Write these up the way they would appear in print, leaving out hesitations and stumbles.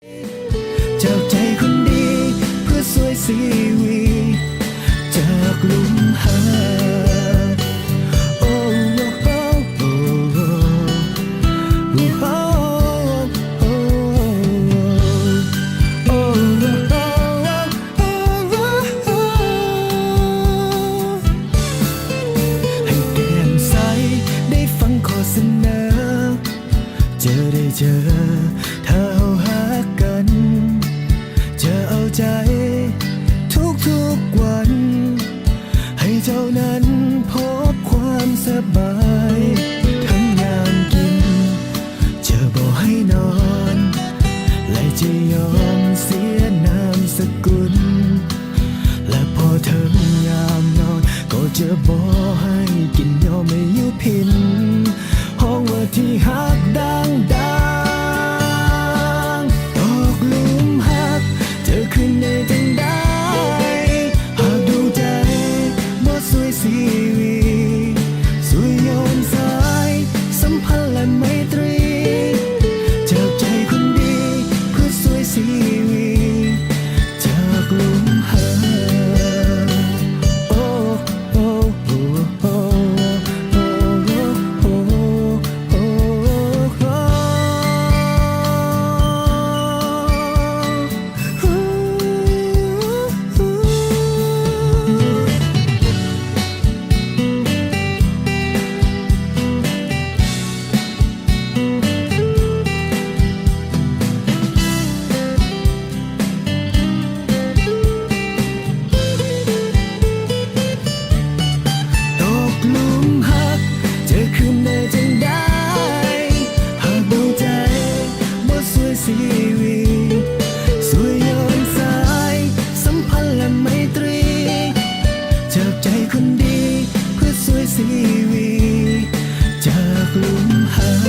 จากใจคนดีเพื่อสวยสีวีจากหลุมหาโอ้โอ้โอ้โอ้โอ้โอ้โอ้โอ้ให้แก้มใสได้ฟังข้อเสนอเจอได้เจอถ้าเอาหากันจะเอาใจทุกวันให้เจ้านั้นพบความสบายทั้งยามกินจะบอกให้นอนและจะยอมเสียนามสกุลและพอถึงยามนอนก็จะบอกให้กินยอมไม่ยุพินห้องว่าที่หักดังตกหลุมหักเจอขึ้นในจังได้หากดวงใจบ่สวยสีวีสวยย้อนสายสัมพันธ์และไมตรีจากใจคนดีเพื่อสวยสีวีจากหลุมหักโอ้โอ้โอ้โอ้โอ้โอ้โอ้ ตกหลุมหักจะขึ้นได้จังได้หากดวงใจบ่สวยสีวีสวยย้อนสายสัมพันธ์และไมตรีจากใจคนดีเพื่อสวยสีวีจากหลุมหัก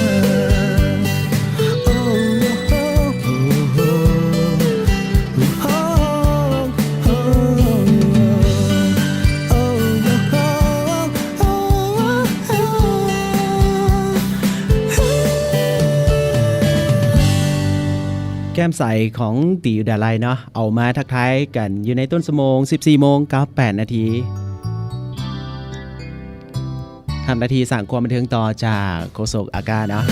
โอ้โอ้โอ้โอ้โอ้โอ้ แก้มใสของตีอยู่ดาไลเนาะเอามาทักทายกันอยู่ในต้นสมง14 โมงกับ8 นาทีทำนาทีสั่งความบันเทิงต่อจากโฆษกอากาเนาะ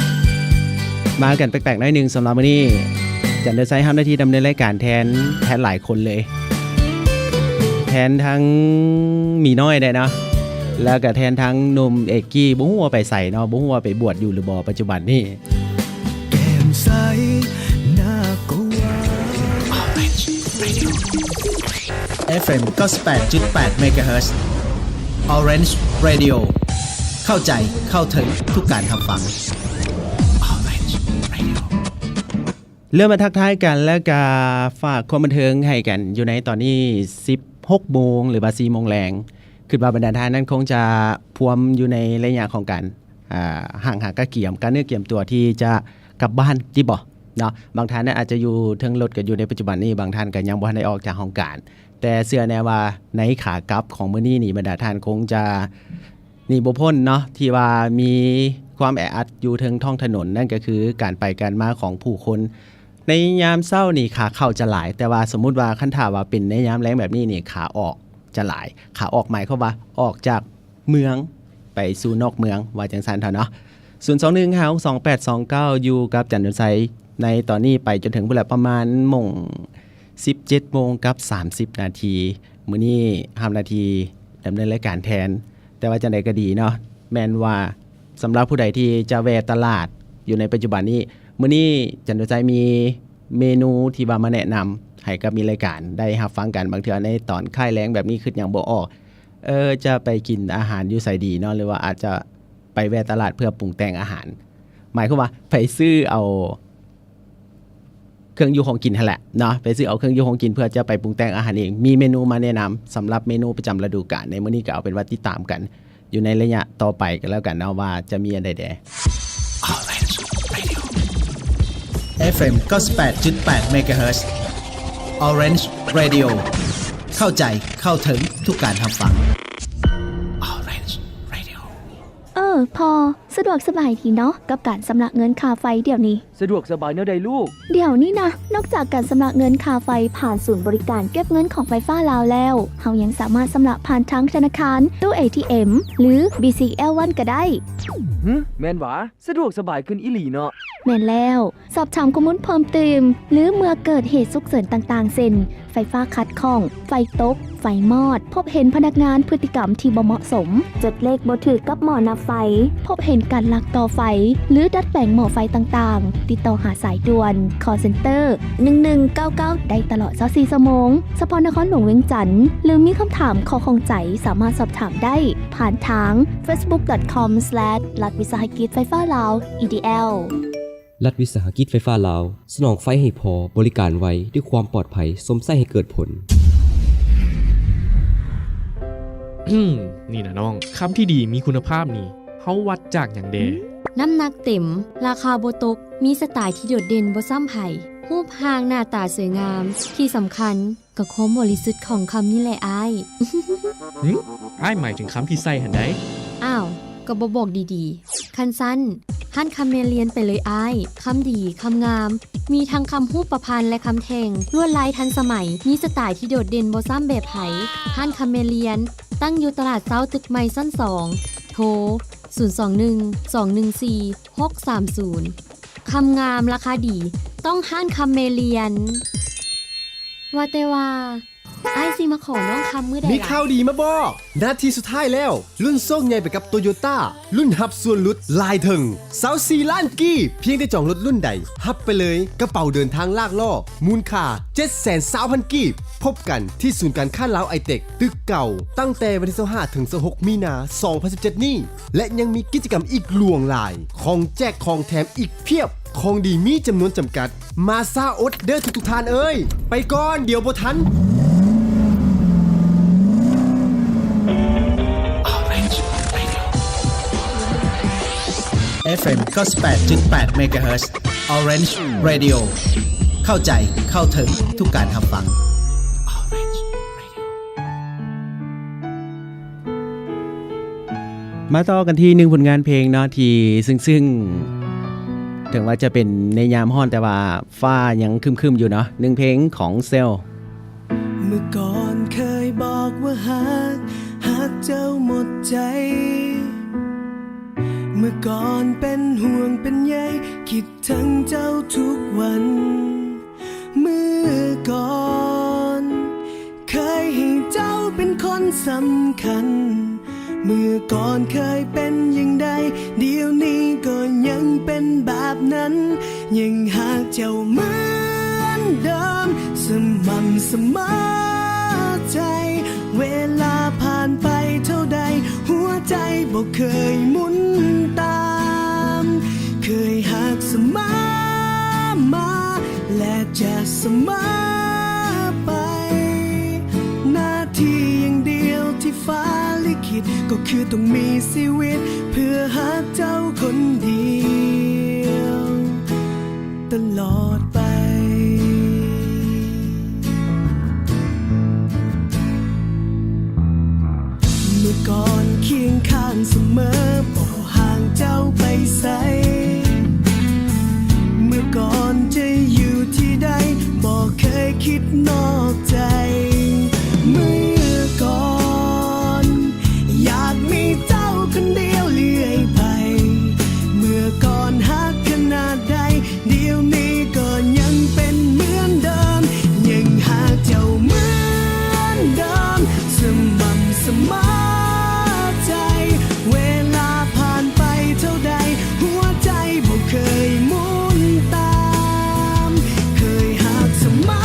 มากันแปลกๆหน่อยหนึ่งสำหรับวันนี้จันเดอร์ไซด์ทำนาทีดำเนินรายการแทนหลายคนเลยแทนทั้งมีน้อยได้เนาะแล้วก็แทนทั้งหนุ่มเอกกี้บุ้งหัวไปใส่เนาะบุ้งหัวไปบวชอยู่หรือบ่ปัจจุบันนี่ แก้มใสหน้าก็หวาน FM 98.8 MHz Orange Radio เข้าใจเข้าถึงทุกการทำฟัง Orange Radio เริ่มมาทักทายกันแล้วก็ฝากความบันเทิงให้กันอยู่ในตอนนี้16 โมงหรือว่า4 โมงแรงคิดว่าบรรดาท่านนั้นคงจะพวมอยู่ในระยะของการห่างหากะเกี่ยมการเนื้อเกี่ยมตัวที่จะกลับบ้านที่บ่เนาะบางท่านนั้นอาจจะอยู่เทิงรถกันอยู่ในปัจจุบันนี้บางท่านก็ยังบ่ทันได้ออกจากห้องการแต่เชื่อแน่ว่าในขากลับของมื้อนี้นี่บรรดาท่านคงจะนี่บ่พ้นเนาะที่ว่ามีความแออัดอยู่เทิงท้องถนนนั่นก็คือการไปการมาของผู้คนในยามเช้านี่ขาเข้าจะหลายแต่ว่าสมมุติว่าคันถ้าว่าเป็นในยามแล้งแบบนี้นี่ขาออกจะหลายขาออกหมายความว่าออกจากเมืองไปสู่นอกเมืองว่าจังซั่นเถาะเนาะ021522829อยู่กับจันทร์ไซในตอนนี้ไปจนถึงเวลาประมาณโมง17 โมงกับ30 นาทีมื้อนี้5 นาทีดำเนินรายการแทนแต่ว่าจังได๋ก็ดีเนาะแม่นว่าสำหรับผู้ใดที่จะแวะตลาดอยู่ในปัจจุบันนี้มื้อนี้จันทร์ไซมีเมนูที่ว่ามาแนะนำให้กับมีรายการได้รับฟังกันบางเทื่อในตอนค่ายแล้งแบบนี้คือหยังบ่ออกจะไปกินอาหารอยู่ไสดีเนาะหรือว่าอาจจะไปแวะตลาดเพื่อปรุงแต่งอาหารหมายความว่าไปซื้อเอาเครื่องอยู่ของกินนั่นแหละเนาะไปซื้อเอาเครื่องอยู่ของกินเพื่อจะไปปรุงแต่งอาหารเองมีเมนูมาแนะนำสำหรับเมนูประจำฤดูกาลในมื้อนี้ก็เอาเป็นว่าติดตามกันอยู่ในระยะต่อไปกันแล้วกันเนาะว่าจะมีอันใดแด Orange Radio FM 98.8 MHz Orange Radio เข้าใจเข้าถึงทุกการทำฟัง Orange Radio พอสะดวกสบายดีเนาะกับการสำระเงินค่าไฟเดี๋ยวนี้ สะดวกสบายแนวใดลูก เดี๋ยวนี้นะ นอกจากการชำระเงินค่าไฟผ่านศูนย์บริการเก็บเงินของไฟฟ้าลาวแล้วเฮายังสามารถชำระผ่านทั้งธนาคารตู้ ATM หรือ BCL1 ก็ได้ แม่นหวาสะดวกสบายขึ้นอีหลีเนาะ แม่นแล้ว สอบถามข้อมูลเพิ่มเติมหรือเมื่อเกิดเหตุฉุกเฉินต่างๆเช่นไฟฟ้าขัดข้อง ไฟตก ไฟมอด พบเห็นพนักงานพฤติกรรมที่บ่เหมาะสม จดเลขบ่ถือกับหม้อนับไฟ พบเห็นการลักต่อไฟ หรือดัดแปลงหม้อไฟต่างๆ ติดต่อหาสายด่วน call center 1199 ได้ตลอด24ชั่วโมงเฉพาะนครหลวงเวียงจันทน์หรือมีคำถามข้อข้องใจสามารถสอบถามได้ ผ่านทาง facebook.com/ รัฐวิสาหกิจไฟฟ้าลาว EDLรัฐวิสาหกิจไฟฟ้าลาวสนองไฟให้พอบริการไว้ด้วยความปลอดภัยสมใส่ให้เกิดผล นี่นะน้องคำที่ดีมีคุณภาพนี่เฮาวัดจากอย่างเด น้ำหนักเต็ม ราคาบ่ตก มีสไตล์ที่โดดเด่นบ่ซ้ำไผรูปร่างหน้าตาสวยงาม ที่สำคัญก็ความบริสุทธิ์ของคำนี้แหละอ้าย อ้ายหมายถึงคำที่ใส่หันได้ อ้าวก็บ่บอกดีๆ คันสั้นหันคำเมเรียนไปเลยอ้ายคำดีคำงาม มีทั้งคำฮูปประพันธ์และคำแทงลวดลายทันสมัย มีสไตล์ที่โดดเด่นบ่ซ้ำแบบไผหันคำเมเรียน ตั้งอยู่ตลาดเซ้าตึกใหม่ชั้น2 โทร 021-214-630 คำงามราคาดี ต้องห้านคำเมเรียน ว่าแต่ว่าไอ้ายสิมาขอน้องคำมื้อใด มี ล่ะ ข่าวดีมาบอกนาทีสุดท้ายแล้ว รุ่นโซ่งใหญ่ไปกับโตโยต้ารุ่นฮับส่วนลดลายถึง24 ล้านกีบเพียงได้จองรถรุ่นใดฮับไปเลยกระเป๋าเดินทางลากล่อมูลค่า 720,000 กีบพบกันที่ศูนย์การค้าลาวไอเทคตึกเก่าตั้งแต่วันที่25ถึง26มีนา2017นี้และยังมีกิจกรรมอีกหลวงหลายของแจกของแถมอีกเพียบของดีมีจำนวนจำกัดมาซาอดเด้อทุกๆท่านเอ้ยไปก่อนเดี๋ยวบ่ทันFM 98.8 MHz Orange Radio เข้าใจเข้าถึงทุกการรับฟัง มาต่อกันที่หนึ่งผลงานเพลงเนาะที่ซึ่งถึงว่าจะเป็นในยามฮ้อนแต่ว่าฟ้ายังครึมๆอยู่เนาะหนึ่งเพลงของเซล เมื่อก่อนเคยบอกว่าหักเจ้าหมดใจ เมื่อก่อนเป็นห่วงเป็นใยคิดถึงเจ้าทุกวัน เมื่อก่อนเคยให้เจ้าเป็นคนสำคัญ เมื่อก่อนเคยเป็นอย่างใดเดี๋ยวนี้ก็ยังเป็นแบบนั้นยังหากเจ้าเหมือนเดิมสม่ำเสมอใจเวลาผ่านไปเท่าใดหัวใจบ่เคยหมุนตามเคยหักเสมอมาและจะเสมอไปหน้าที่อย่างเดียวที่ฟ้าลิขิตก็คือต้องมีชีวิตเพื่อหาเจ้าคนเดียวตลอดไปเมื่อก่อนเคียงข้างเสมอบ่ห่างเจ้าไปไสเมื่อก่อนจะอยู่ที่ใดบ่เคยคิดนอกใจเมื่อก่อนอยากมีเจ้าคนเดียวเรื่อยไปเมื่อก่อนหักขนาดใดเดี๋ยวนี้ก็ยังเป็นเหมือนเดิมยังหากเจ้าเหมือนเดิมสม่ำเสมอใจเวลาผ่านไปเท่าใดหัวใจบ่เคยหมุนตามเคยหักเสมอ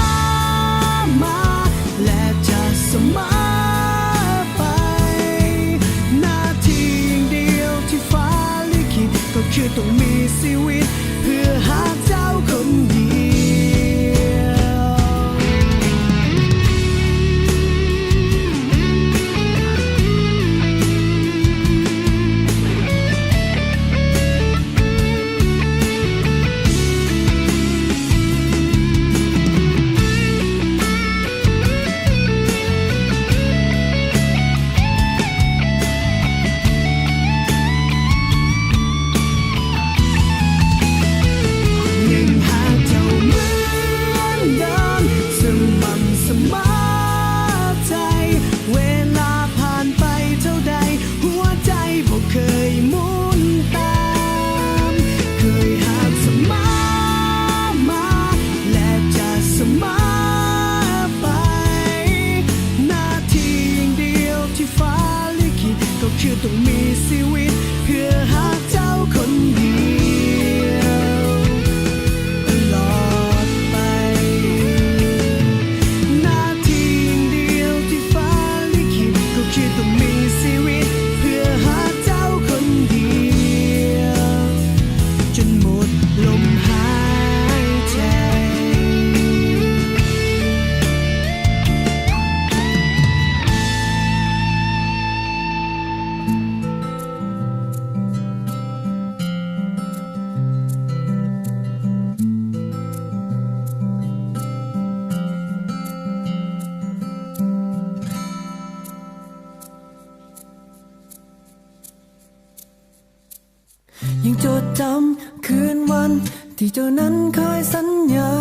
จดจำคืนวันที่เจ้านั้นเคยสัญญา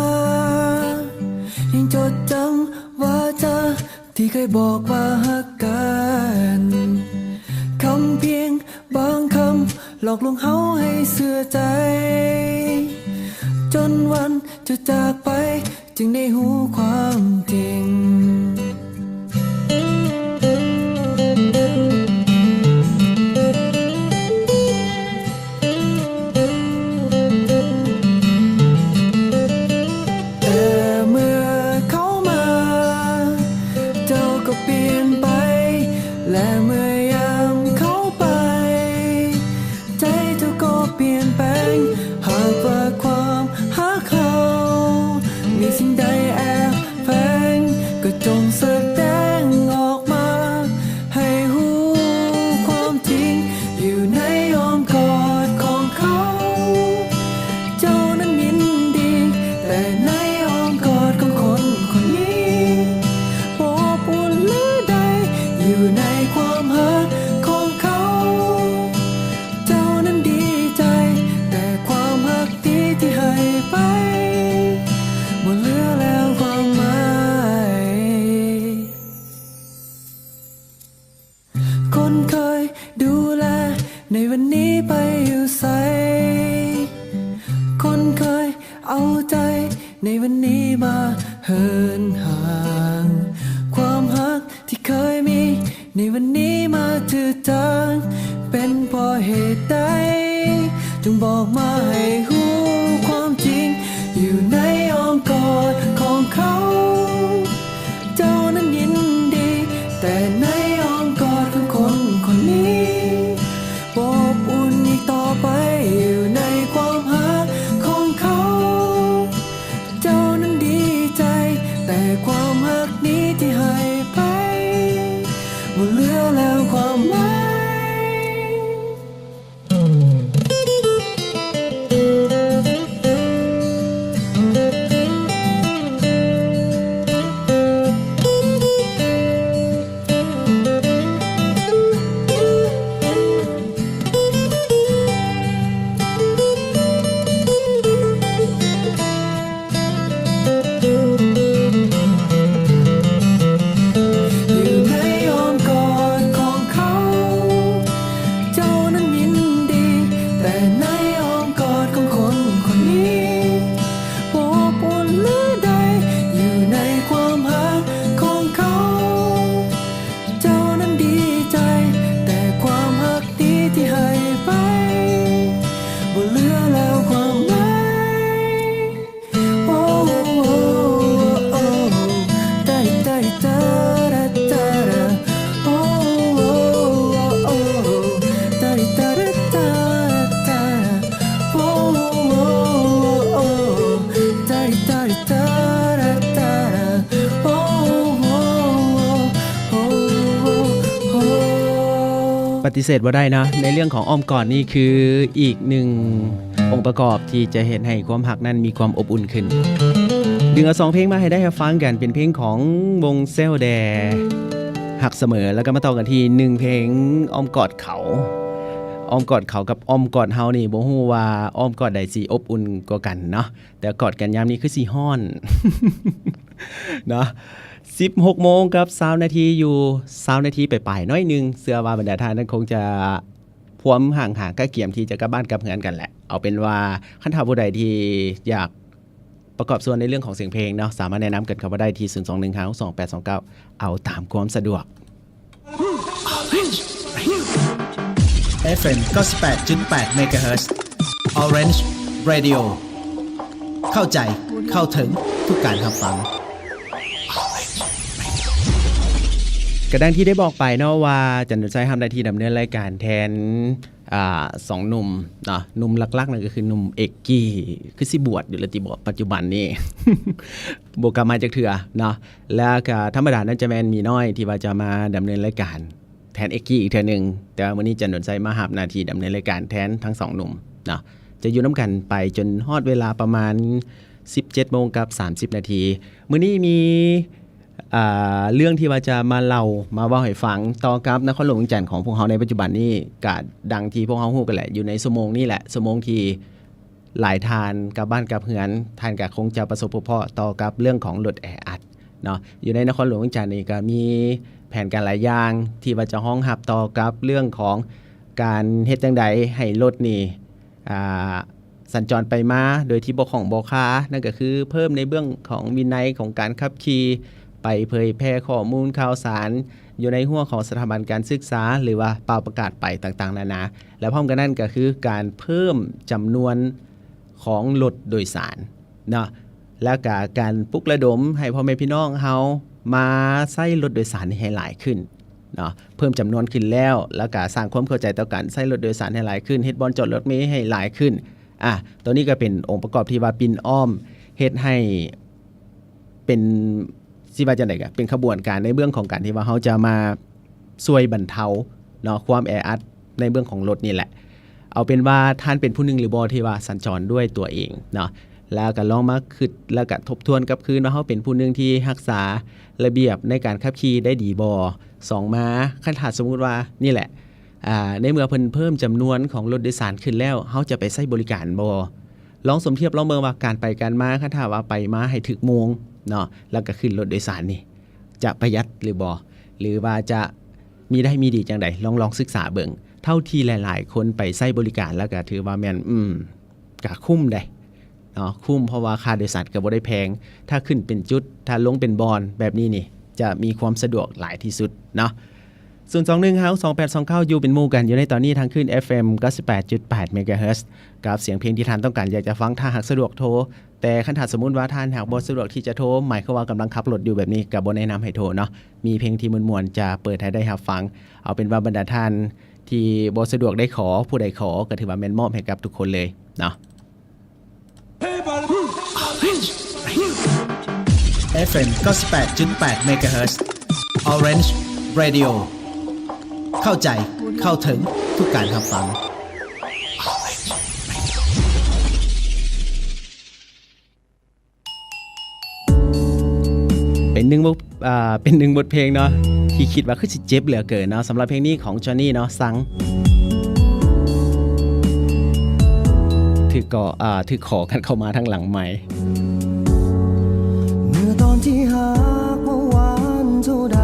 ยังจดจำว่าจะที่เคยบอกว่าฮักกันคำเพียงบางคำหลอกลวงเฮาให้เสื่อใจจนวันจะจากไปจึงได้หูความจริงและเมื่อยามเข้าไปใจเจ้าก็เปลี่ยนแปลงหากว่าความหาเขามีสิ่งใดแอบแฝงก็จงแสดงออกมาให้หูความจริงอยู่ในอ้อมกอดของเขาเจ้านั้นยินดีแต่ในอ้อมกอดของคนคนนี้อบอุ่นหรือใดอยู่ในความหักของเขาเจ้านั้นดีใจแต่ความหักนี้ที่ให้ไปหมดเหลือแล้วความหมายคนเคยดูแลในวันนี้ไปอยู่ไสคนเคยเอาใจในวันนี้มาเหินห่างความหักที่เคยมีในวันนี้มาจืดจางเป็นเพราะเหตุใดจงบอกมาให้หูความจริงอยู่ในอ้อมกอดของเขาเจ้านั้นยินดีแต่ในอ้อมกอดของคนคนนี้อบอุ่นอีกต่อไปอยู่ในความหักของเขาเจ้านั้นดีใจแต่ความหักนี้ที่ให้ไปหมดเหลือแล้วความหมายปฏิเสธว่าได้นะในเรื่องของอ้อมกอดนี่คืออีกหนึ่งองค์ประกอบที่จะเห็นให้ความหักนั้นมีความอบอุ่นขึ้นดึงเอา2เพลงมาให้ได้ฟังกันเป็นเพลงของวงเซลแดหักเสมอแล้วก็มาต่อกันที่1เพลงอ้อมกอดเขาอ้อมกอดเขากับอ้อมกอดเฮานี่บ่ฮู้ว่าอ้อมกอดใดสิอบอุ่นกว่ากันเนาะแต่กอดกันยามนี้คือสิฮ้อน เนาะ16 โมงกับ20 นาทีอยู่20 นาทีไปๆน้อยนึงเสื้อว่าบรรดาท่านนั้นคงจะพวมห่างใกล้เกี่ยมที่จะกลับบ้านกลับเฮือนกันแหละเอาเป็นว่าคันถ้าผู้ใดที่อยากประกอบส่วนในเรื่องของเสียงเพลงเนาะสามารถแนะนำกันเข้ามาได้ที่021522829เอาตามความสะดวก FM 98.8 MHz Orange Radio เข้าใจเข้าถึงทุกการรับฟัง กระดังที่ได้บอกไปเนาะว่าจันทร์ใจทำได้ที่ดำเนินรายการแทน2 หนุ่มเนาะหนุ่มหลักๆนั่นก็คือหนุ่มเอกกี้คือสิบวชอยู่แล้วที่บอกปัจจุบันนี้ บวกกลับมาจากเถื่อเนาะแล้วก็ธรรมดานั้นจะแมนมีน้อยที่ว่าจะมาดำเนินรายการแทนเอกกี้อีกเทื่อนึงแต่ว่าวันนี้จันทร์ใจมารับหน้าที่ดำเนินรายการแทนทั้ง2 หนุ่มเนาะจะอยู่น้ำกันไปจนฮอดเวลาประมาณ 17:30 นาทีมื้อนี้มี เรื่องที่ว่าจะมาเล่ามาเว้าให้ฟังต่อกับนครหลวงเวียงจันทน์ของพวกเฮาในปัจจุบันนี้ก็ดังที่พวกเฮาฮู้กันแหละอยู่ในชั่วโมงนี้แหละชั่วโมงที่หลายทานกับบ้านกับเฮือนทานก็คงจะประสบพบต่อกับเรื่องของรถแออัดเนาะอยู่ในนครหลวงเวียงจันทน์นี่ก็มีแผนการหลายอย่างที่ว่าจะรองรับต่อกับเรื่องของการเฮ็ดจังใดให้รถนี่สัญจรไปมาโดยที่บ่ของบ่ค้านั่นก็คือเพิ่มในเรื่องของวินัยของการขับขี่ไปเผยแพร่ข้อมูลข่าวสารอยู่ในหัวของสถาบันการศึกษาหรือว่าเป่าประกาศไปต่างๆนานาและพร้อมกันนั้นก็คือการเพิ่มจำนวนของรถโดยสารเนาะแล้วก็การปลุกระดมให้พ่อแม่พี่น้องเฮามาใช้รถโดยสารให้หลายขึ้นเนาะเพิ่มจำนวนขึ้นแล้วก็สร้างความเข้าใจต่อการใช้รถโดยสารให้หลายขึ้นเฮ็ดบ่อนจอดรถเมล์ให้หลายขึ้นตัวนี้ก็เป็นองค์ประกอบที่ว่าปิ่นอ้อมเฮ็ดให้เป็นสิว่าจังได๋ก็เป็นขบวนการในเรื่องของการที่ว่าเฮาจะมาช่วยบรรเทาเนาะความแออัดในเรื่องของรถนี่แหละเอาเป็นว่าท่านเป็นผู้หนึงหรือบ่ที่ว่าสัญจรด้วยตัวเองเนาะแล้วก็ลองมาคิดแล้วก็ทบทวนกับคืนว่าเฮาเป็นผู้หนึงที่รักษาระเบียบในการขับขี่ได้ดีบ่2มาคันถ้าสมมุติว่านี่แหละในเมื่อเพิ่นเพิ่มจำนวนของรถโดยสารขึ้นแล้วเฮาจะไปใช้บริการบ่ลองสมเทียบลองเบิ่งว่าการไปการมาคันถ้าว่าไปมาให้ถึกโมงเนาะแล้วก็ขึ้นรถโดยสารนี่จะประหยัดหรือบ่หรือว่าจะมีได้มีดีจังไดลองศึกษาเบิ่งเท่าที่หลายๆคนไปใช้บริการแล้วก็ถือว่าแม่นก็คุ้มได้เนาะคุ้มเพราะว่าค่าโดยสารก็บ่ได้แพงถ้าขึ้นเป็นจุดถ้าลงเป็นบอนแบบนี้นี่จะมีความสะดวกหลายที่สุดเนาะ021 เฮา2829อยู่เป็นหมู่กันอยู่ในตอนนี้ทางขึ้น FM 98.8 MHz กับเสียงเพลงที่ท่านต้องการอยากจะฟังถ้าหากสะดวกโทรแต่คันถ้าสมมุติว่าท่านหากบ่สะดวกที่จะโทรหมายความว่ากำลังขับรถอยู่แบบนี้ก็บ่แนะนำให้โทรเนาะมีเพลงที่ม่วนๆจะเปิดให้ได้รับฟังเอาเป็นว่าบรรดาท่านที่บ่สะดวกได้ขอผู้ใดขอก็ถือว่าแม่นมอบให้กับทุกคนเลยเนาะ FM 98.8 MHz Orange Radio เข้าใจเข้าถึงทุกการรับฟังเป็นหนึ่งบทเพลงเนาะที่คิดว่าคือสิเจ็บเหลือเกินเนาะสำหรับเพลงนี้ของจอห์นนี่เนาะสังถือขอกันเข้ามาทางหลังใหม่เมื่อตอนที่หักเมื่อวานเท่าใด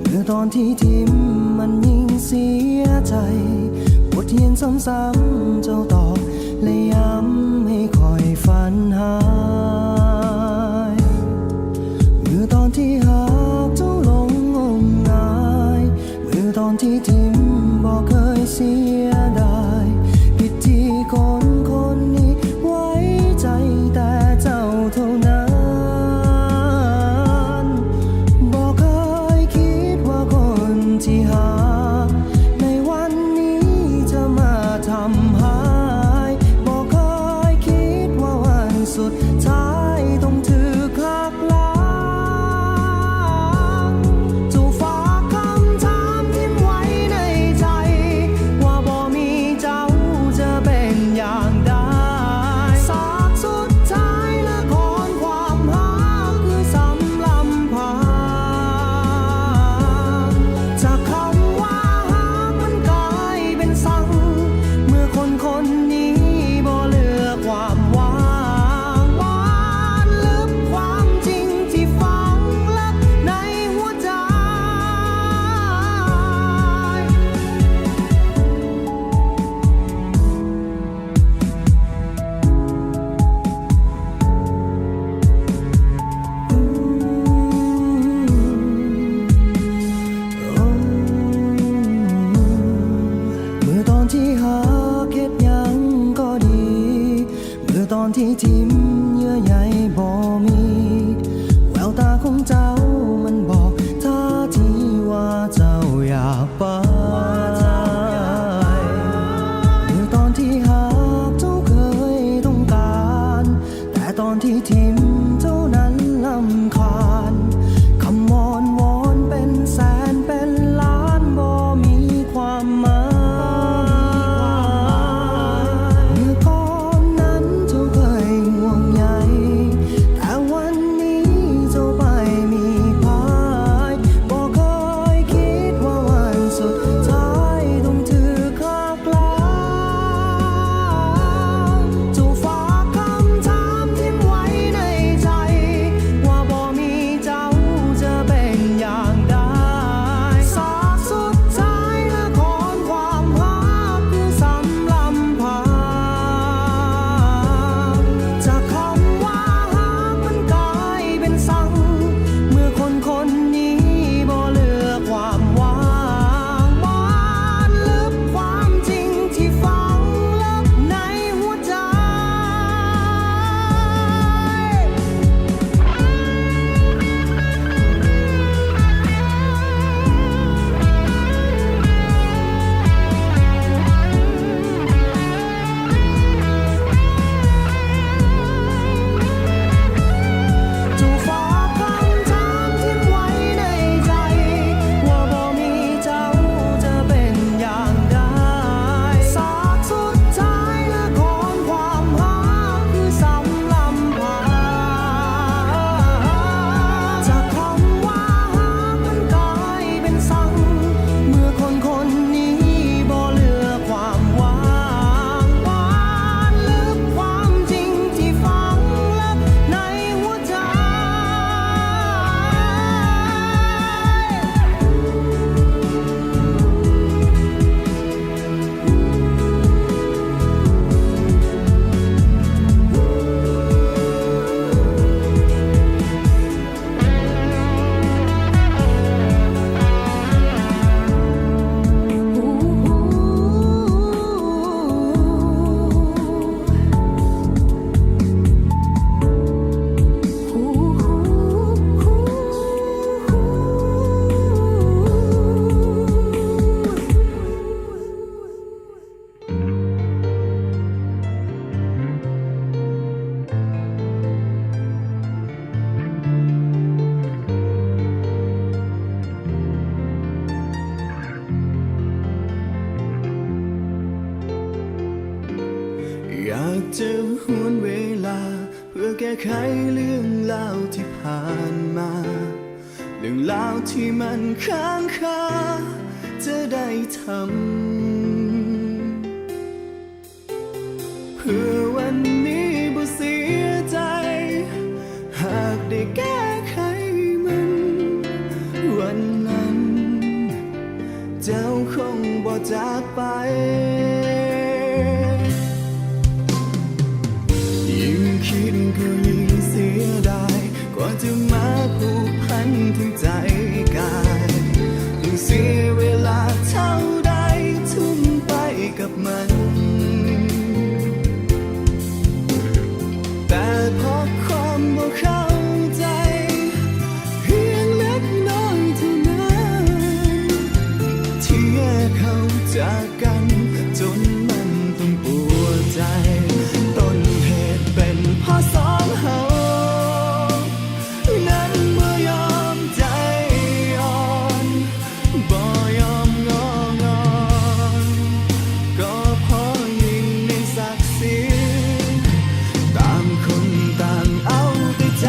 เมื่อตอนที่ทิมมันยิ่งเสียใจบทเรียนซ้ำๆเจ้าตอบและย้ำให้คอยฝันหายเมื่อตอนที่หักเจ้าลงงมงายเมื่อตอนที่ทิมบอกเคยเสียดายผิดที่คนนี้ไว้ใจแต่เจ้าเท่านั้นบอกเคยคิดว่าคนที่หาในวันนี้จะมาทำหายบอกเคยคิดว่าวันสุดท้ายต้องถือคลักล้างจะฝากคำถามทิ้งไว้ในใจว่าบ่มีเจ้าจะเป็นอย่างใดสากสุดท้ายละครความหาคือสำลำพาจากคำว่าหากมันกลายเป็นสั่งเมื่อคนนี้บ่เลือกความว่างหวานลึกความจริงที่ฝังลึกในหัวใจ เมื่อตอนที่หาเก็บยังก็ดีเมื่อตอนที่ทิมเยื่อใยบ่มีแววตาของเจ้ามันบอกท่าทีว่าเจ้าอยากไปเมื่อตอนที่หาเจ้าเคยต้องการแต่ตอนที่ทิมเจ้านั้นรำคาญคำวอนเป็นแสนเป็นล้านบ่มีความหมายเมื่อก่อนนั้นเจ้าเคยห่วง ที่มันค้างคาจะได้ทำเพื่อวันนี้บ่เสียใจหากได้แก้ไขมันวันนั้นเจ้าคงบ่จากไปยิ่งคิดก็ยิ่งเสียดายกว่าจะมาผูกพันถึงใจกายยิ่งเสียเวลาเท่าใดทุ่มไปกับมันแต่เพราะความบ่เข้าใจเพียงเล็กน้อยเท่านั้นที่แยกเขาจากกันจนมันต้องปวดใจต้นเหตุเป็นเพราะสองเฮานั้นบ่ยอมใจอ่อนบ่ยอมงองอนก็เพราะยิ่งในศักดิ์ศรีต่างคนต่างเอาแต่ใจ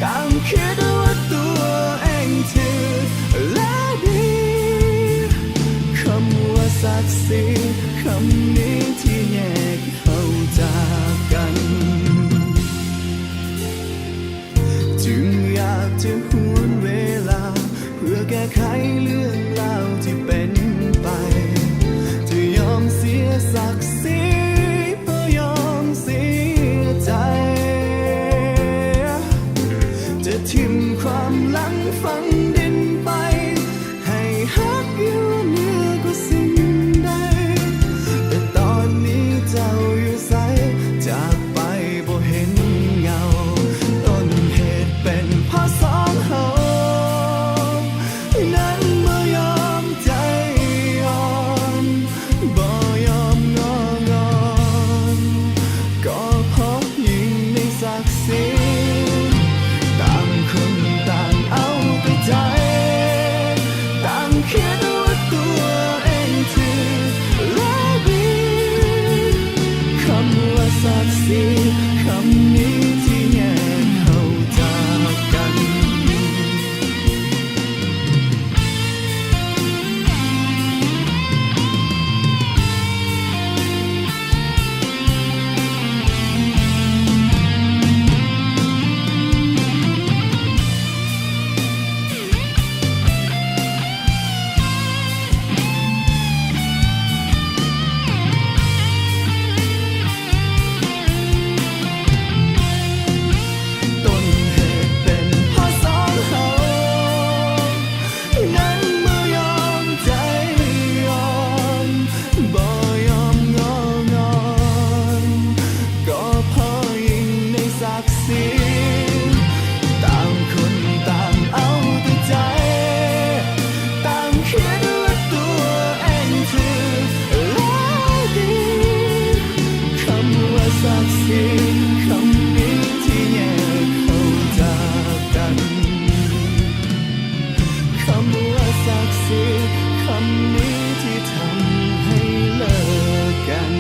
ต่างคิดว่าตัวเองถือและดีคำว่าศักดิ์ศรีคำนี้ที่แยกเขาจากกันจึงอยากจะหวนเวลาเพื่อแก้ไขเรื่องราวที่เป็นไปจะยอมเสียศักดิ์ศรีเพื่อยอมเสียใจจะทิ่มความหลังฝังดินไปให้ฮักอยู่เหนือกว่าสิ่งใดแต่ตอนนี้เจ้าอยู่ไสจากไปบ่เห็นเงาต้นเหตุเป็นเพราะสองเฮานั้นบ่ยอมใจอ่อนบ่ยอมงองอนก็เพราะยิ่งในศักดิ์ศรีต่างคนต่างเอาแต่ใจต่างคิดว่าตัวเองถือและดีคำว่าศักดิ์ศรีคำนี้ที่แยกเขาจากกัน ต้นเหตุเป็นเพราะสองเฮานั้นบ่ยอมใจอ่อนบ่ยอมงองอนก็เพราะยิ่งในศักดิ์ศรีต่างคนต่างเอาแต่ใจต่างคิดว่าตัวเองถือและดีคำว่าศักดิ์ศรีคำนี้ที่แยกเขาจากกันคำว่าศักดิ์ศรีคำนี้ที่ทำให้เลิกกัน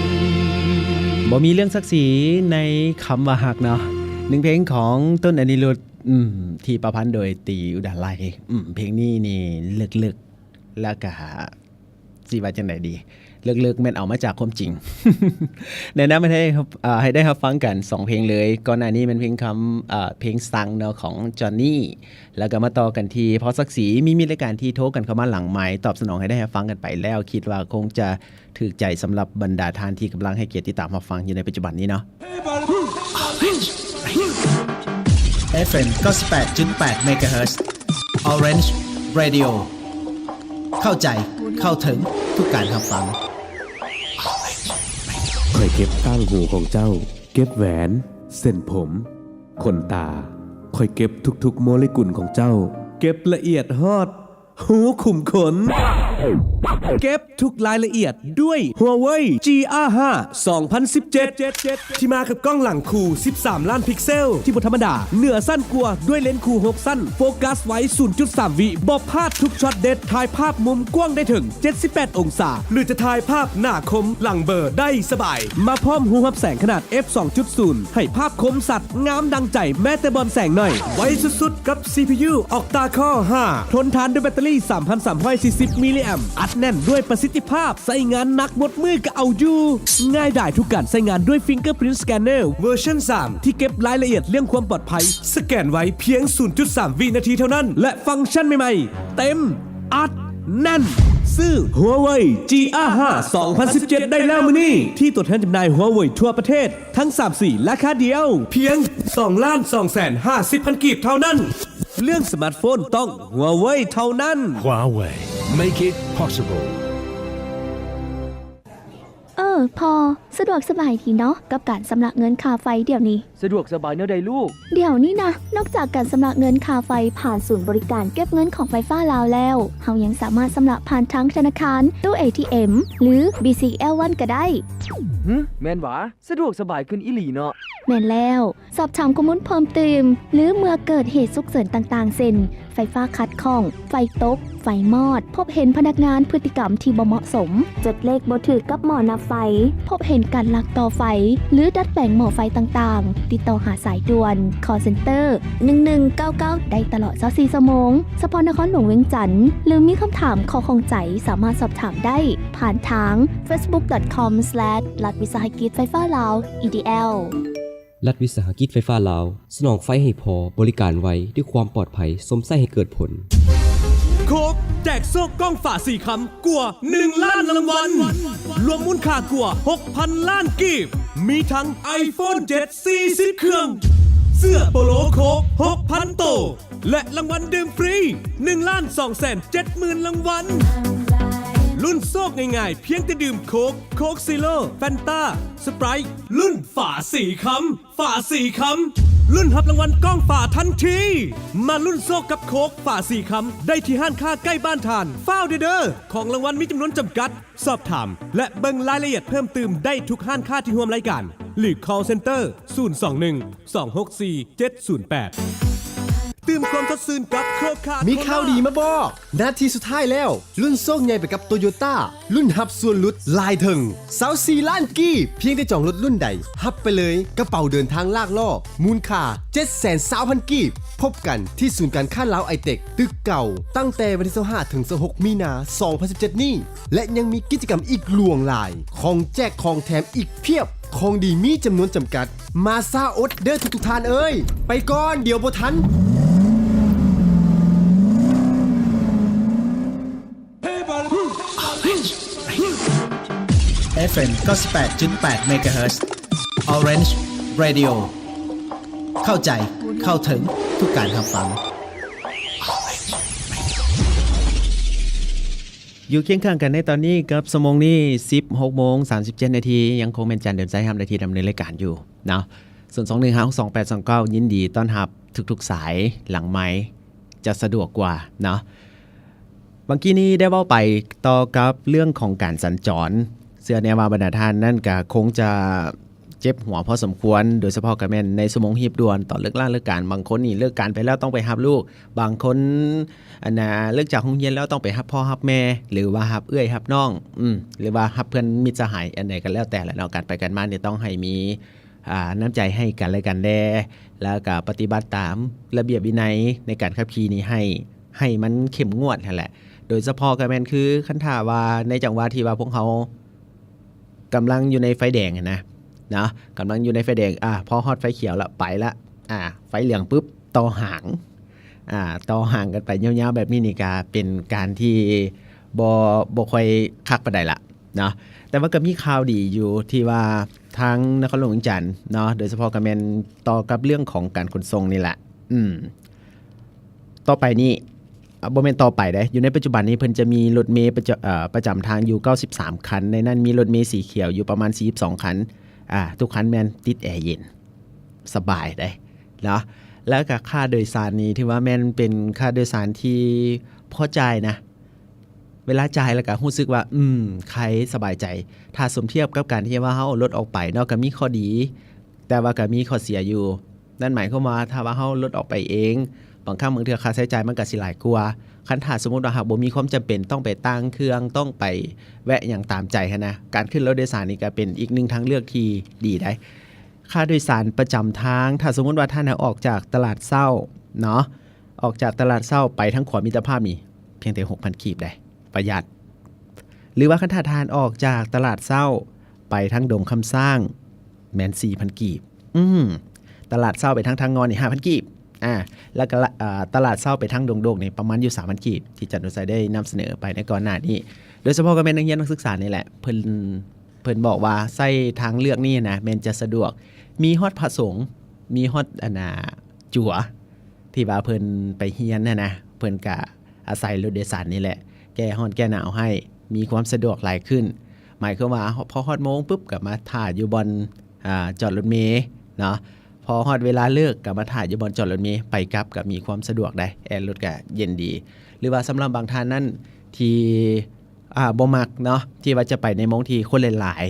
บ่มีเรื่องศักดิ์ศรีในคำว่าหักเนาะหนึ่งเพลงของต้นอนิรุทธิ์ที่ประพันธ์โดยตีอุดาไลเพลงนี้นี่ลึกๆแล้วก็สิว่าจังได๋ดีลึกๆแม่นเอามาจากความจริง แนะนำให้ได้รับฟังกัน 2 เพลงเลยก่อนหน้านี้เป็นเพลงเพลงสังเนาะของจอห์นนี่แล้วก็มาต่อกันที่พอศักดิ์ศรีมีรายการที่โทรกันเข้ามาหลังไมค์ตอบสนองให้ได้รับฟังกันไปแล้วคิดว่าคงจะถูกใจสำหรับบรรดาท่านที่กำลังให้เกียรติติดตามรับฟังอยู่ในปัจจุบันนี้เนาะ FM 98.8 MHz Orange Radio เข้าใจเข้าถึงทุกการรับฟัง ค่อยเก็บตั้งหูของเจ้าเก็บแหวนเส้นผมขนตาค่อยเก็บทุกๆโมเลกุลของเจ้าเก็บละเอียดฮอดหูขุมขน เก็บทุกรายละเอียดด้วย Huawei GR5 2017 ที่มากับกล้องหลังคู่ 13 ล้านพิกเซล ที่บ่ธรรมดาเหนือสั้นกว่าด้วยเลนส์คู่ 6 สั้น โฟกัสไว้ 0.3 วิบ่พลาดทุกช็อตเด็ดถ่ายภาพมุมกว้างได้ถึง 78 องศา หรือจะถ่ายภาพหน้าคมหลังเบอร์ได้สบาย มาพร้อมหูรับแสงขนาด f2.0 ให้ภาพคมสัตว์งามดังใจแม้แต่บอลแสงหน่อย ไว้สุดๆกับ CPU Octa Core 5 ทนทานด้วยแบตเตอรี่ 3,340 มิลลิแอมป์อัดแน่นด้วยประสิทธิภาพใช้งานหนักหมดมือก็เอาอยู่ ง่ายได้ทุกการใช้งานด้วย Fingerprint Scanner เวอร์ชัน3 ที่เก็บรายละเอียดเรื่องความปลอดภัยสแกนไว้เพียง 0.3 วินาทีเท่านั้น และฟังก์ชันใหม่ๆเต็มอัดแน่นซื้อ Huawei GR5 2017 ได้แล้วมื้อนี้ที่ตัวแทนจำหน่าย Huawei ทั่วประเทศทั้ง 3-4 ราคาเดียวเพียง 2,250,000 กีบเท่านั้นเรื่องสมาร์ทโฟนต้อง Huawei เท่านั้น Huawei make it possible พอสะดวกสบายทีเนาะกับการชำระเงินค่าไฟเดี๋ยวนี้สะดวกสบายเนอะใดลูก เดี๋ยวนี้นะนอกจากการชำระเงินค่าไฟผ่านศูนย์บริการเก็บเงินของไฟฟ้าลาวแล้วเฮายังสามารถชำระผ่านทั้งธนาคารตู้ ATM หรือ BCL1 ก็ได้แม่นหวาสะดวกสบายขึ้นอีหลีเนาะแม่นแล้วสอบถามข้อมูลเพิ่มเติมหรือเมื่อเกิดเหตุฉุกเฉินต่างๆเช่นไฟฟ้าขัดข้องไฟตกไฟมอดพบเห็นพนักงานพฤติกรรมที่บ่เหมาะสมจดเลขบ่ถูกกับหม้อนับไฟพบเห็นการลักต่อไฟหรือดัดแปลงหม้อไฟต่างๆติดต่อหาสายด่วน Call Center 1199ได้ตลอด24ชั่วโมงเฉพาะนครหลวงเวียงจันทร์หรือมีคำถามข้อข้องใจสามารถสอบถามได้ผ่านทาง facebook.com/ รัฐวิสาหกิจไฟฟ้าลาว EDL รัฐวิสาหกิจไฟฟ้าลาวสนองไฟให้พอบริการไว้ด้วยความปลอดภัยสมใส่ให้เกิดผลโคกแจกโซ่กล้องฝาสี่คำกว่า1 ล้านรางวัลรวมมูลค่ากว่า 6,000 ล้านกีบมีทั้ง iPhone 7 40 เครื่องเสื้อโปโลโคก 6,000 โตและรางวัลดื่มฟรี 1,270,000 รางวัลรุ่นโซกง่ายๆเพียงแต่ดื่มโค้กซีโร่แฟนตาสไปร์รุ่นฝาสี่คำรุ่นรับรางวัลกล้องฝาทันทีมารุ่นโซกกับโค้กฝาสี่คำได้ที่ห้างค้าใกล้บ้านทานฟ้าวเด้อของรางวัลมีจำนวนจำกัดสอบถามและเบิ่งรายละเอียดเพิ่มเติมได้ทุกห้างค้าที่ร่วมรายการหรือ call center 021 264 708ตื่มความสดชื่นกับโคคามีข่าวดีมาบอกนาทีสุดท้ายแล้วรุ่นโซ่ใหญ่ไปกับโตโยต้ารุ่นฮับส่วนลดลายถึง24 ล้านกีบเพียงได้จองรถรุ่นใดฮับไปเลยกระเป๋าเดินทางลากล่อมูลค่า 720,000 กีบพบกันที่ศูนย์การค้าลาวไอเทคตึกเก่าตั้งแต่วันที่25ถึง26 มีนาคม 2017 นี้และยังมีกิจกรรมอีกหลวงหลายของแจกของแถมอีกเพียบของดีมีจำนวนจำกัดมาซาอดเด้อทุกท่านเอ้ยไปก่อนเดี๋ยวบ่ทันFM 98.8 MHz Orange Radio เข้าใจเข้าถึงทุกการรับฟังอยู่เคียงข้างกันในตอนนี้กับสมงนี้ 16:37 นาทียังคงเป็นจันทร์เดิมสาย5นาทีดำเนินรายการอยู่เนาะส่วน2152829ยินดีต้อนรับทุกๆสายหลังไมค์จะสะดวกกว่าเนาะบางกี้นี้ได้เว้าไปต่อกับเรื่องของการสัญจรเสื้อแนวว่าบรรดาท่านนั่นก็คงจะเจ็บหัวพอสมควรโดยเฉพาะกับแม่นในสมองหีบด่วนตอนเลิกเลิกการบางคนนี่เลิกการไปแล้วต้องไปรับลูกบางคนเลิกจากโรงเรียนแล้วต้องไปรับพ่อรับแม่หรือว่ารับเอื้อยรับน้องหรือว่ารับเพื่อนมิตรสหายอันไหนก็แล้วแต่แหละเนาะการไปกันมาเนี่ยต้องให้มีน้ำใจให้กันและกันแด่แล้วก็ปฏิบัติตามระเบียบวินัยในการขับขี่นี่ให้มันเข้มงวดนั่นแหละโดยเฉพาะกับแม่นคือคันท่าว่าในจังหวะที่ว่าพวกเขากำลังอยู่ในไฟแดงนะกำลังอยู่ในไฟแดงพอฮอดไฟเขียวแล้วไปละไฟเหลืองปุ๊บต่อห่างกันไปยาวๆแบบนี้นี่ก็เป็นการที่บ่ค่อยคักปานใดละเนาะแต่ว่าก็มีข่าวดีอยู่ที่ว่าทางนครหลวงเวียงจันทน์เนาะโดยเฉพาะกับแม่นต่อกับเรื่องของการขนส่งนี่แหละต่อไปนี้บ่แม่นต่อไปเด้อยู่ในปัจจุบันนี้เพิ่นจะมีรถเมล์ประจำทางอยู่93คันในนั้นมีรถเมล์สีเขียวอยู่ประมาณ42คันทุกคันแม่นติดแอร์เย็นสบายได้เนาะแล้วก็ค่าโดยสารนี้ที่ว่าแม่นเป็นค่าโดยสารที่พอใจนะ เวลาจ่ายแล้วก็รู้สึกว่าใครสบายใจถ้าสมเทียบกับการที่ว่าเฮาเอารถออกไปเนาะก็มีข้อดี แต่ว่าก็มีข้อเสียอยู่นั่นหมายความว่าถ้าว่าเฮารถออกไปเองบางครั้งบางเทื่อค่าใช้จ่ายมันก็สิหลายกว่าคันถ้าสมมุติว่าหากบ่มีความจำเป็นต้องไปตั้งเครื่องต้องไปแวะอย่างตามใจหั้นนะการขึ้นรถโดยสารนี่ก็เป็นอีกหนึ่งทางเลือกที่ดีได้ค่าโดยสารประจำทางถ้าสมมุติว่าท่านออกจากตลาดเช้าเนาะออกจากตลาดเช้าไปทางขวามิตรภาพนี่เพียงแต่ 6,000 กีบได้ประหยัดหรือว่าคันถ้าทานออกจากตลาดเช้าไปทางดงคำสร้างแม่น 4,000 กีบตลาดเช้าไปทางงอนนี่ 5,000 กีบแล้วก็ตลาดเช้าไปทางดงโดกนี่ประมาณอยู่ 3,000 กีบที่จันทร์นุสัยได้นำเสนอไปในก่อนหน้านี้โดยเฉพาะกับแม่นักเรียนนักศึกษานี่แหละเพิ่นบอกว่าใช้ทางเลือกนี่นะแม่นจะสะดวกมีฮอดพระสงฆ์มีฮอดจั่วที่ว่าเพิ่นไปเรียนนะเพิ่นก็อาศัยรถโดยสารนี่แหละแก้ร้อนแก้หนาวให้มีความสะดวกหลายขึ้นหมายความว่าพอฮอดโมงปุ๊บก็มาถ่ายอยู่บนจอดรถเมล์เนาะพอฮอดเวลาเลิกก็มาถ่ายอยู่บนจอดรถเมล์ไปกลับก็มีความสะดวกได้แอร์รถก็เย็นดีหรือว่าสำหรับบางท่านนั้นที่บ่มักเนาะที่ว่าจะไปในโมงที่คนหลาย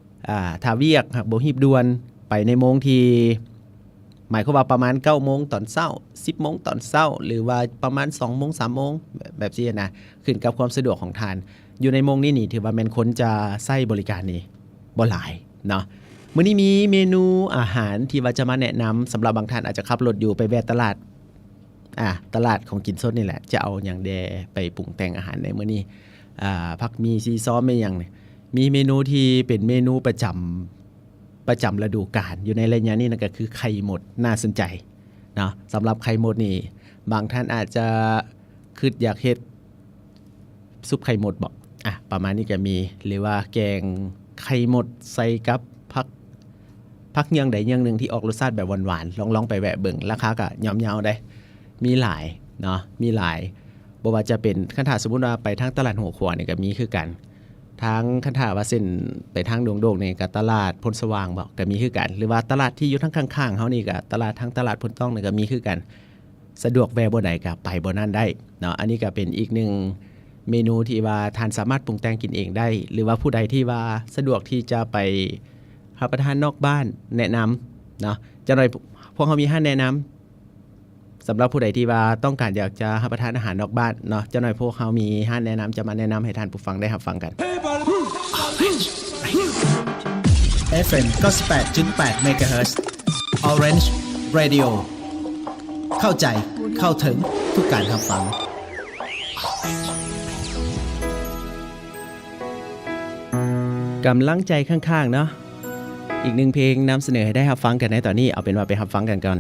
ๆถ้าเวียกบ่รีบด่วนไปในโมงที่หมายความว่าประมาณ 9 โมงตอนเช้า 10 โมงตอนเช้าหรือว่าประมาณ 2 โมง 3 โมงแบบนี้นะขึ้นกับความสะดวกของท่านอยู่ในโมงนี้นี่ถือว่าแม่นคนจะใช้บริการนี้บ่หลายเนาะมื้อนี้มีเมนูอาหารที่ว่าจะมาแนะนำสำหรับบางท่านอาจจะขับรถอยู่ไปแวะตลาดตลาดของกินสดนี่แหละจะเอาอย่างแดไปปรุงแต่งอาหารในมื้อนี้ผักมีซีซ้อมไม่ยังเนี่ยมีเมนูที่เป็นเมนูประจำฤดูกาลอยู่ในระยะนี้นั่นก็คือไข่หมดน่าสนใจเนาะสำหรับไข่หมดนี่บางท่านอาจจะคิดอยากเฮ็ดซุปไข่หมดบอกประมาณนี้ก็มีหรือว่าแกงไข่หมดใส่กับผักอย่างใดอย่างหนึ่งที่ออกรสชาติแบบหวานๆลองไปแวะเบิ่งราคาก็ย่อมเยาได้มีหลายเนาะมีหลายบ่ว่าจะเป็นคันถ้าสมมุติว่าไปทางตลาดหัวขวานี่ก็มีคือกันทางคันถ้าว่าเส้นไปทางดงโดกนี่ก็ตลาดพลสว่างบอกก็มีคือกันหรือว่าตลาดที่อยู่ทางข้างๆเฮานี่ก็ตลาดทางตลาดพลต้องนี่ก็มีคือกันสะดวกแวะบ่ใดก็ไปบ่นั้นได้เนาะอันนี้ก็เป็นอีกหนึ่งเมนูที่ว่าทานสามารถปรุงแต่งกินเองได้หรือว่าผู้ใดที่ว่าสะดวกที่จะไปรับประทานนอกบ้านแนะนำเนาะจะหน่อยพวกเขามี5แนะนำสำหรับผู้ใดที่ว่าต้องการอยากจะรับประทานอาหารนอกบ้านเนาะจะหน่อยพวกเขามี5แนะนำจะมาแนะนำให้ท่านผู้ฟังได้รับฟังกัน FM 98.8 MHz Orange Radio เข้าใจเข้าถึงทุกการรับฟังกำลังใจข้างๆเนาะอีกหนึ่งเพลงนำเสนอให้ได้รับฟังกันในตอนนี้เอาเป็นว่าไปรับฟังกันก่อน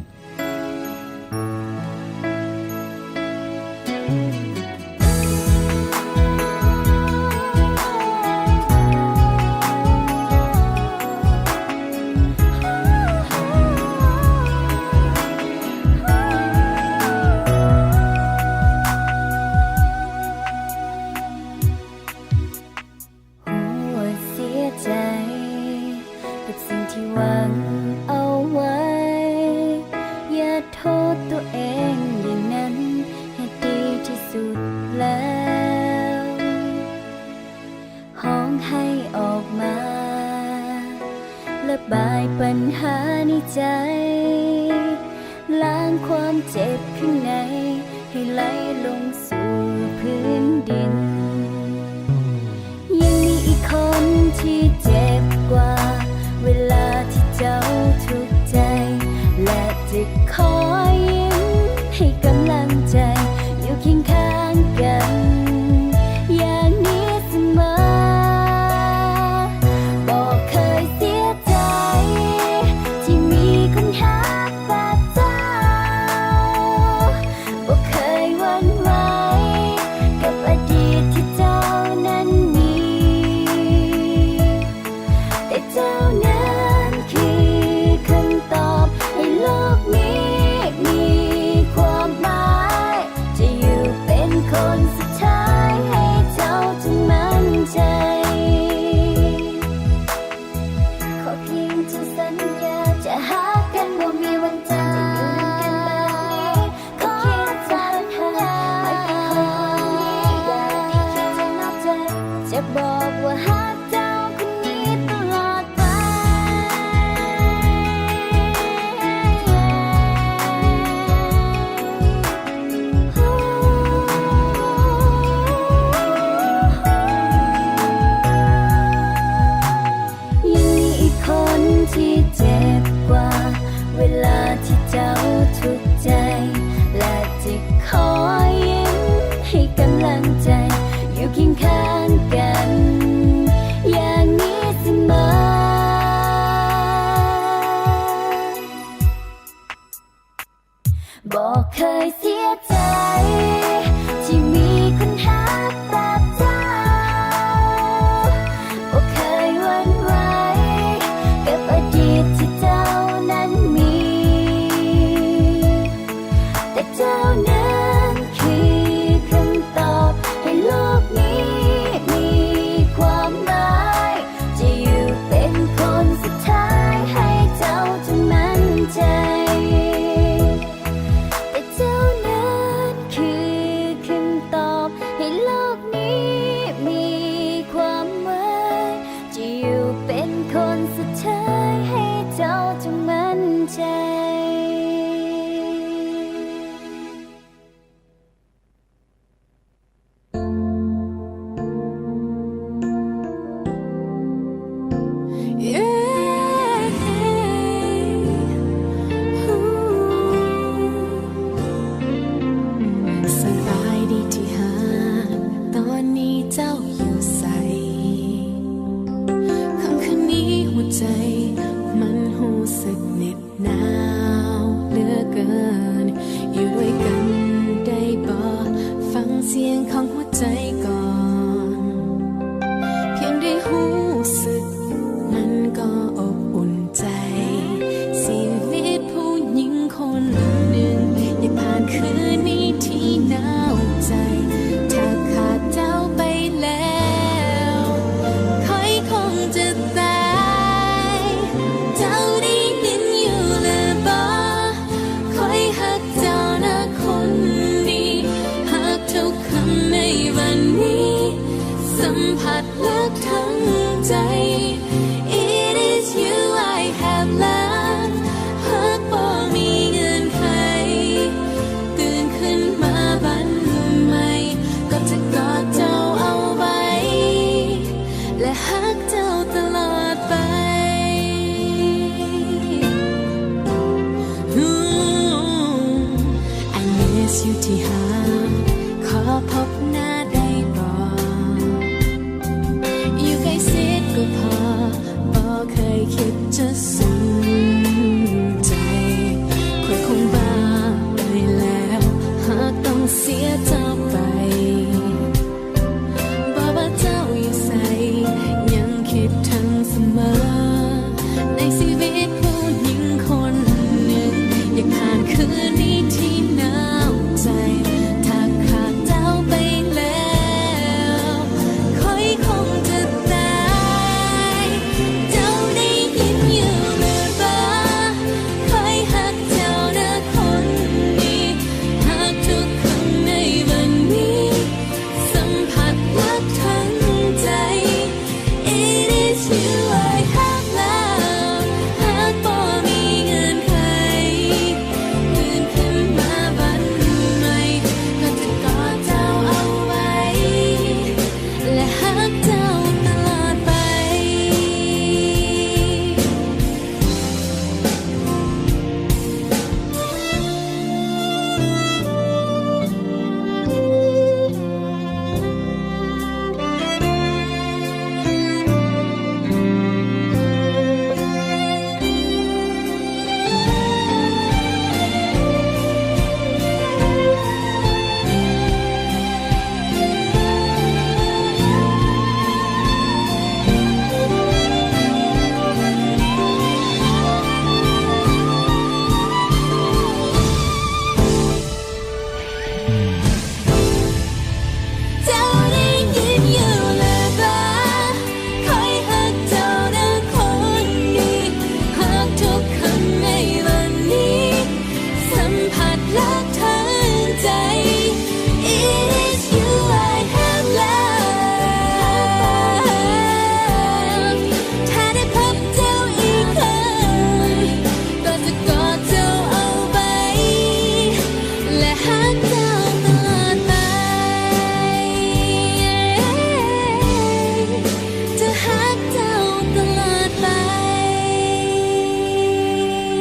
บายปัญหาในใจล้างความเจ็บข้างในให้ไหลลงสู่พื้นดินยังมีอีกคนที่เจ็บกว่าเวลาที่เจ้าทุกข์ใจและจะขอยิ้มให้กำลังใจอยู่เคียงข้างกันอย่างนี้เสมอบอกเคยเสียใจที่มีคนหักแบบเจ้าบอกเคยหวั่นไหวกับอดีตที่เจ้านั้นมีแต่เจ้านั้นคือคำตอบให้โลกนี้มีความหมายจะอยู่เป็นคนสุดท้าย คียงข้างกันอย่างนี้เสมอบอกเคยเสียใจที่มีคนหักแบบเจ้าบอกเคยหวั่นไหวกับอดีตที่เจ้านั้นมีแต่เจ้านั้นคือคำตอบให้โลกนี้มีความหมายจะอยู่เป็นคนสุดท้ายให้เจ้าจงมั่นใจแต่เจ้านั้นคือคำตอบให้โลกนี้มีความหมายจะอยู่เป็นคนสุดท้ายให้เจ้าจงมั่นใจ สบายดีที่หาตอนนี้เจ้าอยู่ใสคำคืนนี้หัวใจมันรู้สึกเหน็บหนาวเหลือเกินอยู่ด้วยกันได้บ่ฟังเสียงของหัวใจก่อนเพียงได้รู้สึกมันก็อบอุ่นใจชีวิตผู้หญิงคนหนึ่งได้ผ่านคืนนี้ที่หนาวใจถ้าขาดเจ้าไปแล้วค่อยคงจะตายเจ้าได้ยินอยู่หรือบ่ค่อยหักเจ้านะคนดีหักทุกคำในวันนี้สัมผัสลึกทั้งใจ It is you I have loved หักบ่มีเงื่อนไขตื่นขึ้นมาวันใหม่ก็จะกอดเจ้าเอาไว้และหักเจ้าตลอดไป I miss you ที่หาขอพบหน้าได้บ่อยู่ใกล้ชิดก็พอบ่เคยคิดจะสนใจค่อยคงบ้าไปแล้วหากต้องเสียเจ้าไปบ่ว่าเจ้าอยู่ไสยังคิดถึงเสมอในชีวิตผู้หญิงคนหนึ่งอยากผ่านคืนนี้ที่หนาวใจ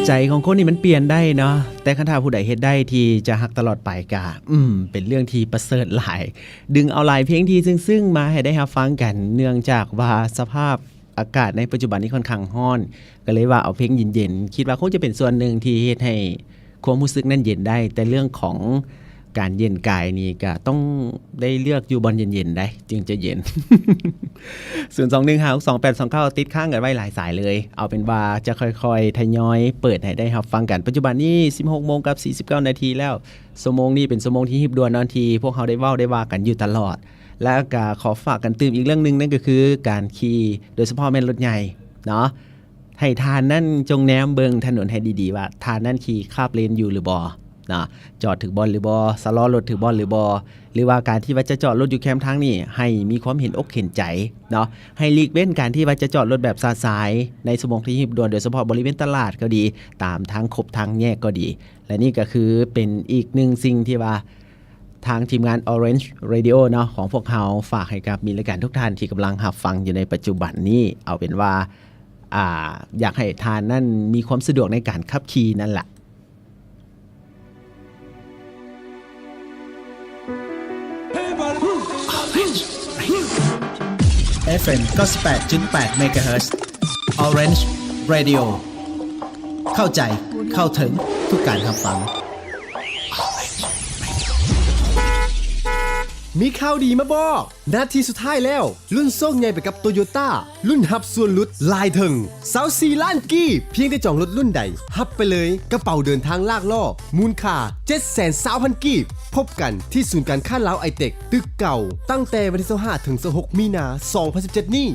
ใจของคนนี่มันเปลี่ยนได้เนาะแต่คันถ้าผู้ใดเฮ็ดได้ที่จะฮักตลอดไปก็เป็นเรื่องที่ประเสริฐหลาย ดึงเอาหลายเพลงที่ซึ่งมาให้ได้รับฟังกันเนื่องจากว่าสภาพอากาศในปัจจุบันนี้ค่อนข้างร้อน ก็เลยว่าเอาเพลงเย็นๆคิดว่าคงจะเป็นส่วนหนึ่งที่เฮ็ดให้ความรู้สึกนั้นเย็นได้ แต่เรื่องของการเย็นกายนี่ก็ต้องได้เลือกอยู่บอนเย็นๆได้จึงจะเย็น 021562829 ติดข้างกันไว้หลายสายเลย เอาเป็นว่าจะค่อยๆทยอยเปิดให้ได้รับฟังกันปัจจุบันนี้ 16:49 นาทีแล้วชั่วโมงนี้เป็นชั่วโมงที่ฮิบด่วนนอนทีพวกเขาได้เว้าได้ว่ากันอยู่ตลอด และก็ขอฝากกันตื่มอีกเรื่องนึงนั่นก็คือการขี่โดยเฉพาะแม่นรถใหญ่เนาะให้ทานนั่นจงแนมเบิงถนนให้ดีๆว่าทานนั่นขี่คาบเลนอยู่หรือบ่นะจอดถึงบอลหรือบอสล้อรถถึงบอลหรือบอหรือว่าการที่ว่าจะจอดรถอยู่แคมป์ทางนี่ให้มีความเห็นอกเห็นใจเนาะให้หลีกเว้นการที่ว่าจะจอดรถแบบสายๆในสมองที่หิบด่วนโดยเฉพาะบริเวณตลาดก็ดีตามทางขบทางแยกก็ดีและนี่ก็คือเป็นอีกหนึ่งสิ่งที่ว่าทางทีมงาน Orange Radio เนาะของพวกเขาฝากให้กับมีรายการทุกท่านที่กำลังรับฟังอยู่ในปัจจุบันนี้เอาเป็นว่าอยากให้ทานนั่นมีความสะดวกในการขับขี่นั่นแหละFM 98.8 MHz Orange Radio เข้าใจเข้าถึงทุกการรับฟัง มีข่าวดีมาบอกนาทีสุดท้ายแล้วรุ่นโซ่ใหญ่ไปกับโตโยต้ารุ่นฮับส่วนลดลายถึง24 ล้านกี้เพียงได้จองรถรุ่นใดฮับไปเลยกระเป๋าเดินทางลากล่อมูลค่า 720,000 กีบพบกันที่ศูนย์การค้าลาวไอเทคตึกเก่าตั้งแต่วันที่25 ถึง 26 มีนา 2017 นี้